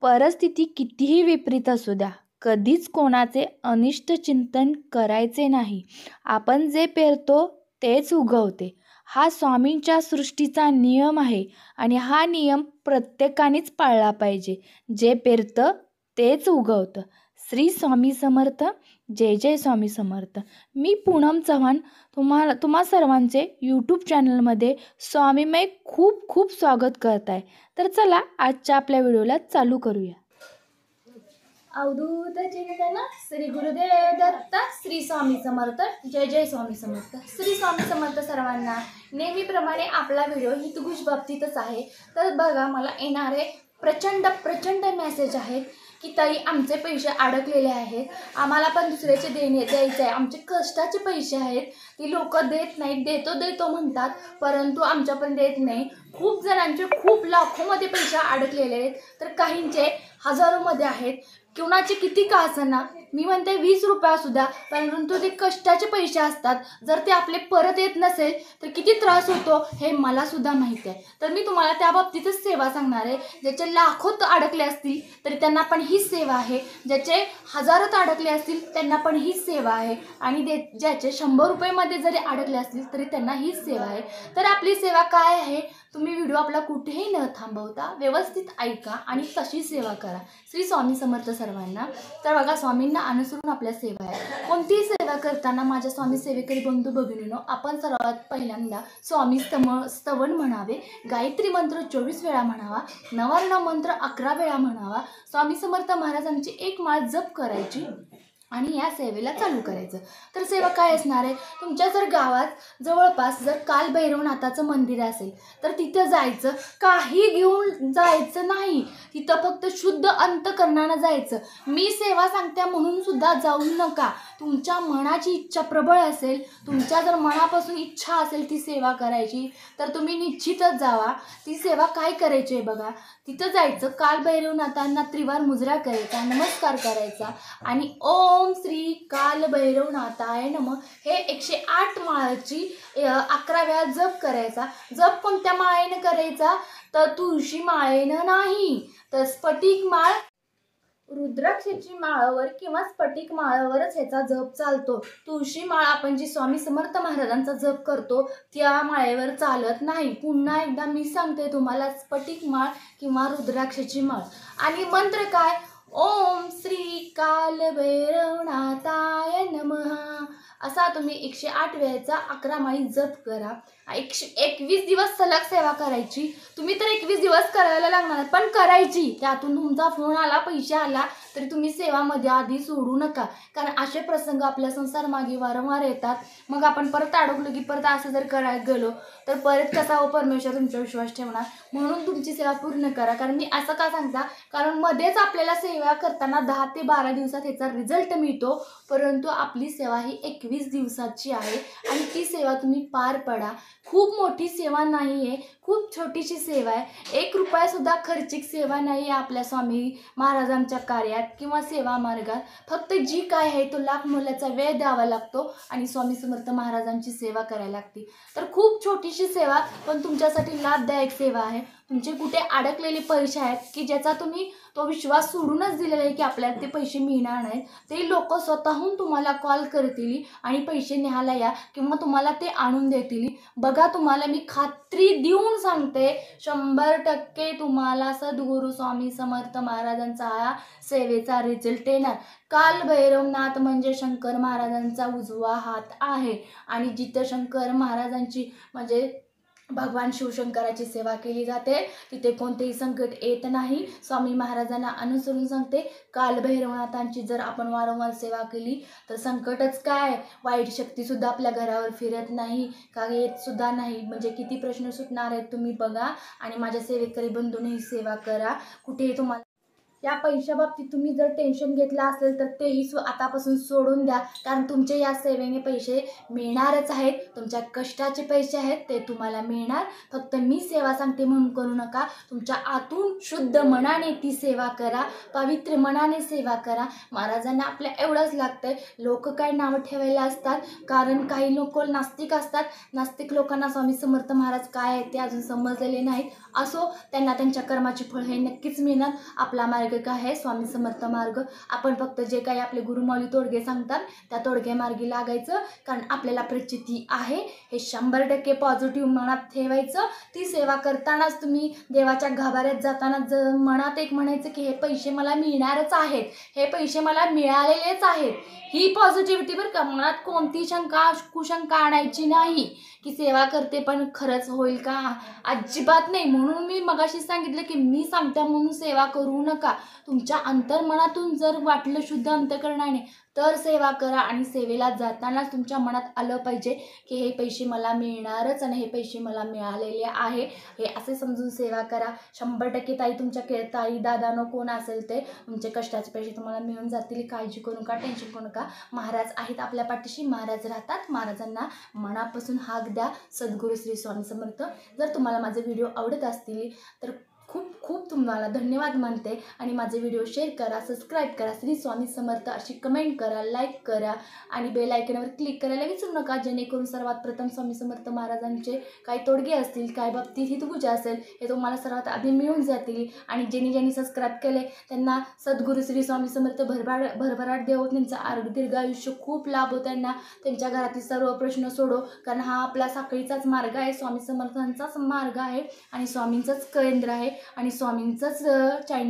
परिस्थिती कितीही विपरीत असू द्या, कधीच कोणाचे अनिष्ट चिंतन करायचे नाही. आपण जे पेरतो तेच उगवते. हा स्वामींच्या सृष्टीचा नियम आहे आणि हा नियम प्रत्येकानेच पाळला पाहिजे. जे पेरतं तेच उगवतं. श्री स्वामी समर्थ. जय जय स्वामी समर्थ. मी पूनम चव्हाण तुम्हा सर्वांचे यूट्यूब चॅनलमध्ये स्वामीमय खूप खूप स्वागत करत आहे. तर चला आजच्या आपल्या व्हिडिओला चालू करूया. अवधूत चिंतन श्री गुरुदेव दत्त. श्री स्वामी समर्थ. जय जय स्वामी समर्थ. श्री स्वामी समर्थ सर्वांना. नेहमीप्रमाणे आपला व्हिडिओ हितगुज बाबतीतच आहे. तर बघा, मला येणारे प्रचंड मेसेज आहेत की ताई आमचे पैसे अडकलेले आहेत, आम्हाला पण दुसऱ्याचे द्यायचे आहे, आमचे कष्टाचे पैसे आहेत, ती लोक देत नाहीत, देतो म्हणतात परंतु आमच्यापर्यंत देत नाही. खूप जणांचे खूप लाखोमध्ये पैसे अडकलेले आहेत, तर काहींचे हजारोमध्ये आहेत. कुणाचे किती का असेना, मी म्हणते 20 रुपये सुद्धा, परंतु ते कष्टाचे पैसे असतात. जर ते आपले परत येत नसेल तर किती त्रास होतो हे मला सुद्धा माहिती आहे. तर मी तुम्हाला त्या बाबतीतच सेवा सांगणार आहे. ज्याचे लाखोत अडकले असतील तरी त्यांना पण हीच सेवा आहे, ज्याचे हजारोत अडकले असतील त्यांना पण हीच सेवा आहे, आणि ज्याचे 100 रुपयेमध्ये जरी अडकले असतील तरी त्यांना हीच सेवा आहे. तर आपली सेवा काय आहे, तुम्ही व्हिडिओ आपला कुठेही न थांबवता व्यवस्थित ऐका आणि तशी सेवा करा. श्री स्वामी समर्थ सर्वांना. तर बघा, स्वामींना अनुसरून आपल्या सेवा आहे. कोणतीही सेवा करताना माझ्या स्वामी सेवेकरी बंधू भगिनींनो, आपण सर्वात पहिल्यांदा स्वामी स्तवन म्हणावे, गायत्री मंत्र 24 वेळा म्हणावा, नवार्ण मंत्र 11 वेळा म्हणावा, स्वामी समर्थ महाराजांची एक माळ जप करायची आणि या सेवेला चालू करायचं. तर सेवा काय असणार आहे, तुमच्या जर गावात जवळपास जर कालभैरवनाथाचं मंदिर असेल तर तिथं जायचं. काही घेऊन जायचं नाही, तिथं फक्त शुद्ध अंतकरणानं जायचं. मी सेवा सांगते म्हणून सुद्धा जाऊ नका. तुमच्या मनाची इच्छा प्रबळ असेल, तुमच्या जर मनापासून इच्छा असेल ती सेवा करायची तर तुम्ही निश्चितच जावा. ती सेवा काय करायची आहे बघा, तिथं जायचं, कालभैरवनाथांना त्रिवार मुजरा करायचा, नमस्कार करायचा आणि ओम श्री कालभैरवनाथाय नमः हे 108 माळाची 11 वेळा जप करायचा. जप कोणत्या माळेनं करायचा, तर तुळशी माळेनं नाही, तर स्फटिक माळ, रुद्राक्षाची माळावर किंवा स्फटिक माळावरच ह्याचा जप चालतो. तुळशी माळ आपण जी स्वामी समर्थ महाराजांचा जप करतो त्या माळेवर चालत नाही. पुन्हा एकदा मी सांगते तुम्हाला, स्फटिक माळ किंवा रुद्राक्षाची माळ. आणि मंत्र काय, ओम श्री कालभैरवनाथाय नमः असा तुम्ही 108 वेळेचा 11 माळी जप करा. 121 दिवस सलग सेवा करायची. तुम्ही तर 21 दिवस करायला लागणार पण करायची. त्यातून तुमचा फोन आला, पैसे आला तरी तुम्ही सेवामध्ये आधी सोडू नका, कारण असे प्रसंग आपल्या संसार मागे वारंवार येतात. मग आपण परत अडकलो की परत असं जर करायला गेलो तर परत कसा हो परमेश्वर तुमचा विश्वास ठेवणार. म्हणून तुमची सेवा पूर्ण करा. कारण मी असं का सांगता, कारण मध्येच आपल्याला सेवा करताना 10 ते 12 दिवसात ह्याचा रिझल्ट मिळतो, परंतु आपली सेवा ही 21 दिवसाची आहे आणि ती सेवा तुम्ही पार पडा. खूप मोठी सेवा नाही आहे, खूप छोटीशी सेवा आहे. 1 रुपया सुद्धा खर्चिक सेवा नाही आहे आपल्या स्वामी महाराजांच्या कार्यात किंवा सेवा मार्गात. फक्त जी काय आहे तो लाख मोलाचा वेळ द्यावा लागतो आणि स्वामी समर्थ महाराजांची सेवा करायला लागते. तर खूप छोटीशी सेवा पण तुमच्यासाठी लाभदायक सेवा आहे. तुमचे कुठे अडकलेले पैसे आहेत की ज्याचा तुम्ही तो विश्वास सोडूनच दिलेला आहे की आपल्याला ते पैसे मिळणार नाहीत, ते लोक स्वतःहून तुम्हाला कॉल करतील आणि पैसे न्यायला या किंवा तुम्हाला ते आणून देतील. बघा, तुम्हाला मी खात्री देऊन सांगते, 100% तुम्हाला सद्गुरू स्वामी समर्थ महाराजांचा सेवेचा रिझल्ट येणार. कालभैरवनाथ म्हणजे शंकर महाराजांचा उजवा हात आहे आणि जिथं शंकर महाराजांची म्हणजे भगवान शिवशंकराची सेवा केली जाते तिथे कोणतेही संकट येत नाही. स्वामी महाराजांना अनुसरून सांगते, कालभैरवनाथांची जर आपण वारंवार सेवा केली तर संकटच काय, वाईट शक्तीसुद्धा आपल्या घरावर फिरत नाही, का येत सुद्धा नाही. म्हणजे किती प्रश्न सुटणार आहेत तुम्ही बघा. आणि माझ्या सेवेकरी बंधूंनी सेवा करा. कुठेही तुम्हाला या पैशाबाबतीत तुम्ही जर टेन्शन घेतलं असेल तर तेही आतापासून सोडून द्या, कारण तुमचे या सेवेने पैसे मिळणारच आहेत. तुमच्या कष्टाचे पैसे आहेत ते तुम्हाला मिळणार. फक्त मी सेवा सांगते म्हणून करू नका. तुमच्या आतून शुद्ध मनाने ती सेवा करा, पवित्र मनाने सेवा करा. महाराजांना आपल्या एवढंच लागतंय. लोक काय नावं ठेवायला असतात, कारण काही लोक नास्तिक असतात. नास्तिक लोकांना स्वामी समर्थ महाराज काय आहेत ते अजून समजलेले नाहीत. असो, त्यांना त्यांच्या कर्माचे फळ हे नक्कीच मिळणार. आपला मार्ग मार्ग काय आहे? स्वामी समर्थ मार्ग. आपण फक्त जे काही आपले गुरुमाऊली तोडगे सांगतात त्या तोडगे मार्गी लागायचं, कारण आपल्याला प्रचिती आहे हे 100% पॉझिटिव्ह मनात ठेवायचं. ती सेवा करतानाच तुम्ही देवाच्या गाभाऱ्यात जाताना मनात एक म्हणायचं की हे पैसे मला मिळणारच आहेत, हे पैसे मला मिळालेलेच आहेत. ही पॉझिटिव्हिटी बरं का. मनात कोणती कुशंका आणायची नाही की सेवा करते पण खरंच होईल का, अजिबात नाही. म्हणून मी मगाशी सांगितलं की मी सांगते म्हणून सेवा करू नका. तुमच्या अंतर्मनातून जर वाटलं शुद्ध अंतःकरणाने तर सेवा करा, आणि सेवेला जातानाच तुमच्या मनात आलं पाहिजे की हे पैसे मला मिळणारच आणि हे पैसे मला मिळालेले आहे, हे असे समजून सेवा करा. 100% ताई, तुमच्या ताई दादानो कोण असेल ते तुमचे कष्टाचे पैसे तुम्हाला मिळून जातील. काळजी करू नका, टेन्शन करू नका. महाराज आहेत आपल्या पाठीशी, महाराज राहतात. महाराजांना मनापासून हाक द्या. सद्गुरू श्री स्वामी समर्थ. जर तुम्हाला माझे व्हिडिओ आवडत असतील तर खूप खूप तुम्हाला धन्यवाद मानते, आणि माझे व्हिडिओ शेअर करा, सबस्क्राईब करा, श्री स्वामी समर्थ अशी कमेंट करा, लाईक करा, आणि बेल आयकॉनवर क्लिक करायला विसरू नका, जेणेकरून सर्वात प्रथम स्वामी समर्थ महाराजांचे काही तोडगे असतील, काय बाबतीत हितगुजा असेल, हे तुम्हाला सर्वात आधी मिळून जातील. आणि ज्यांनी सबस्क्राईब केले त्यांना सद्गुरू श्री स्वामी समर्थ भरभराट देव, त्यांचं आरोग्य दीर्घ आयुष्य खूप लाभ हो त्यांना, त्यांच्या घरातील सर्व प्रश्न सोडो, कारण हा आपला साखळीचाच मार्ग आहे, स्वामी समर्थांचाच मार्ग आहे, आणि स्वामींचंच केंद्र आहे, आणि स्वामींचंच चॅनल